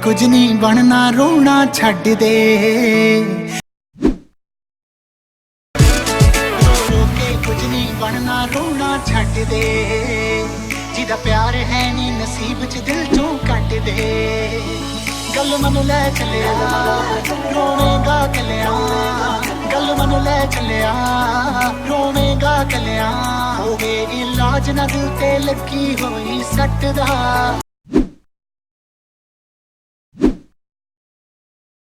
ਕੁਝ ਨਹੀਂ ਬਣਨਾ ਰੋਣਾ ਛੱਡ ਦੇ। ਰੋ ਕੇ ਕੁਝ ਨਹੀਂ ਬਣਨਾ ਰੋਣਾ ਛੱਡ ਦੇ। ਜਿਹਦਾ ਪਿਆਰ ਹੈ ਨੀ ਨਸੀਬ ਚ ਦਿਲ ਚੋਂ ਕੱਟ ਦੇ। ਗੱਲ ਮਨ ਲੈ ਚੱਲਿਆ ਰੋਵੇਂਗਾ ਕੱਲਿਆ। ਗੱਲ ਮਨ ਲੈ ਚੱਲਿਆ ਰੋਵੇਂਗਾ ਕੱਲਿਆ। ਹੋਵੇ ਇਲਾਜ ਨਾ ਦਿਲ ਤੇ ਲੱਗੀ ਹੋਈ ਸੱਟ ਦਾ।